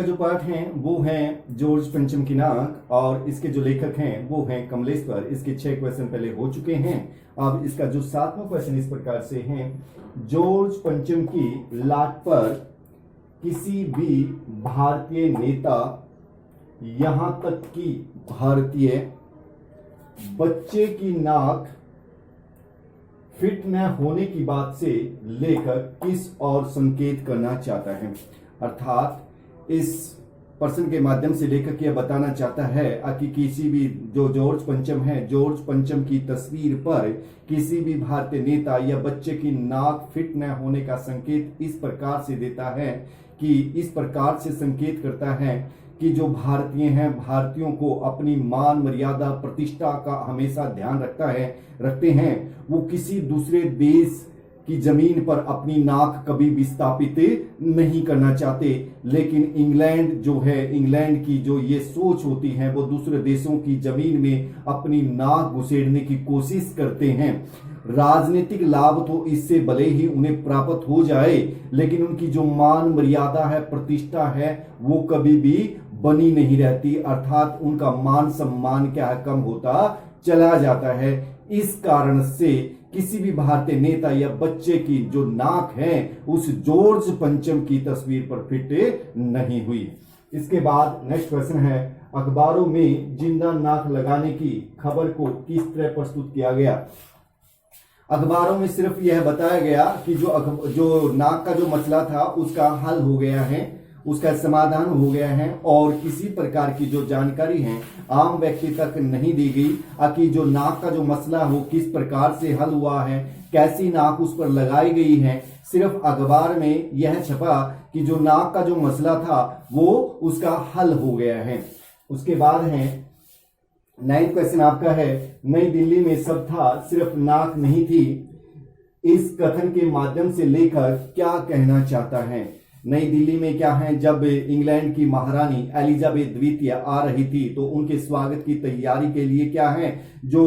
जो पाठ हैं वो हैं जॉर्ज पंचम की नाक और इसके जो लेखक हैं वो हैं कमलेश्वर। इसके 6 क्वेश्चन पहले हो चुके हैं। अब इसका जो 7वां क्वेश्चन इस प्रकार से है, जॉर्ज पंचम की लाट पर किसी भी भारतीय नेता यहां तक कि भारतीय बच्चे की नाक फिट न होने की बात से लेकर किस और संकेत करना चाहता है। अर्थात इस प्रश्न के माध्यम से लेखक यह बताना चाहता है कि किसी भी जो जॉर्ज पंचम है, जॉर्ज पंचम की तस्वीर पर किसी भी भारतीय नेता या बच्चे की नाक फिट न होने का संकेत इस प्रकार से देता है कि इस प्रकार से संकेत करता है कि जो भारतीय हैं, भारतीयों को अपनी मान मर्यादा प्रतिष्ठा का हमेशा ध्यान रखते हैं। वो किसी दूसरे देश की जमीन पर अपनी नाक कभी विस्थापित नहीं करना चाहते। लेकिन इंग्लैंड जो है, इंग्लैंड की जो ये सोच होती है, वो दूसरे देशों की जमीन में अपनी नाक घुसेड़ने की कोशिश करते हैं। राजनीतिक लाभ तो इससे भले ही उन्हें प्राप्त हो जाए, लेकिन उनकी जो मान मर्यादा है, प्रतिष्ठा है, वो कभी भी बनी नहीं रहती। अर्थात उनका मान सम्मान क्या है, कम होता चला जाता है। इस कारण से किसी भी भारतीय नेता या बच्चे की जो नाक है उस जॉर्ज पंचम की तस्वीर पर फिट नहीं हुई। इसके बाद नेक्स्ट क्वेश्चन है, अखबारों में जिंदा नाक लगाने की खबर को किस तरह प्रस्तुत किया गया। अखबारों में सिर्फ यह बताया गया कि जो नाक का जो मसला था उसका हल हो गया है, उसका समाधान हो गया है, और किसी प्रकार की जो जानकारी है आम व्यक्ति तक नहीं दी गई कि जो नाक का जो मसला हो किस प्रकार से हल हुआ है, कैसी नाक उस पर लगाई गई है। सिर्फ अखबार में यह छपा कि जो नाक का जो मसला था वो उसका हल हो गया है। उसके बाद है 9th क्वेश्चन आपका है, नई दिल्ली में सब था सिर्फ नाक नहीं थी। इस कथन के माध्यम से लेखक क्या कहना चाहता है। नई दिल्ली में क्या है, जब इंग्लैंड की महारानी एलिजाबेथ द्वितीय आ रही थी तो उनके स्वागत की तैयारी के लिए क्या है, जो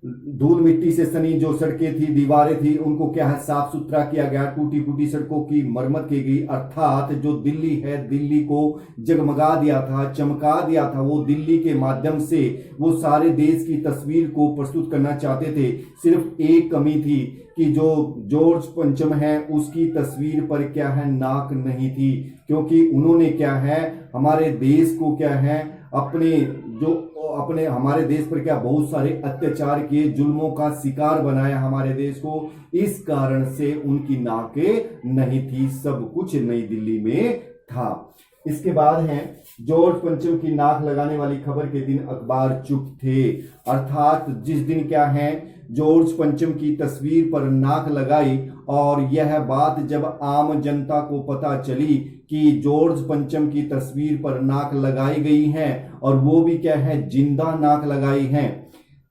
धूल मिट्टी से सनी जो सड़कें थी, दीवारें थी, उनको क्या है साफ सुथरा किया गया, टूटी फूटी सड़कों की मरम्मत की गई। अर्थात जो दिल्ली है, दिल्ली को जगमगा दिया था, चमका दिया था। वो दिल्ली के माध्यम से वो सारे देश की तस्वीर को प्रस्तुत करना चाहते थे। सिर्फ एक कमी थी कि जो जॉर्ज पंचम है उसकी तस्वीर पर क्या है नाक नहीं थी, क्योंकि उन्होंने क्या है हमारे देश को क्या है अपने हमारे देश पर क्या बहुत सारे अत्याचार किए, जुल्मों का शिकार बनाया हमारे देश को। इस कारण से उनकी नाकें नहीं थी, सब कुछ नई दिल्ली में था। इसके बाद है, जॉर्ज पंचम की नाक लगाने वाली खबर के दिन अखबार चुप थे। अर्थात जिस दिन क्या है जॉर्ज पंचम की तस्वीर पर नाक लगाई और यह बात जब आम जनता को पता चली कि जॉर्ज पंचम की तस्वीर पर नाक लगाई गई है और वो भी क्या है जिंदा नाक लगाई है,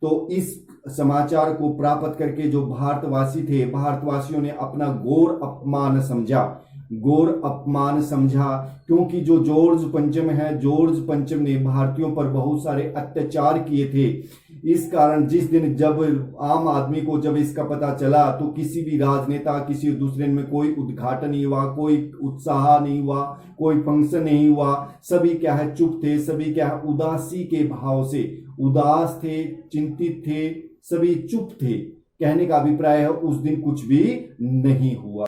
तो इस समाचार को प्राप्त करके जो भारतवासी थे, भारतवासियों ने अपना घोर अपमान समझा। क्योंकि जो जॉर्ज पंचम है, जॉर्ज पंचम ने भारतीयों पर बहुत सारे अत्याचार किए थे। इस कारण जिस दिन जब आम आदमी को जब इसका पता चला तो किसी भी राजनेता, किसी दूसरे में कोई उद्घाटन नहीं हुआ, कोई उत्साह नहीं हुआ, कोई फंक्शन नहीं हुआ। सभी क्या है चुप थे, सभी क्या है उदासी के भाव से उदास थे, चिंतित थे, सभी चुप थे। कहने का अभिप्राय है उस दिन कुछ भी नहीं हुआ।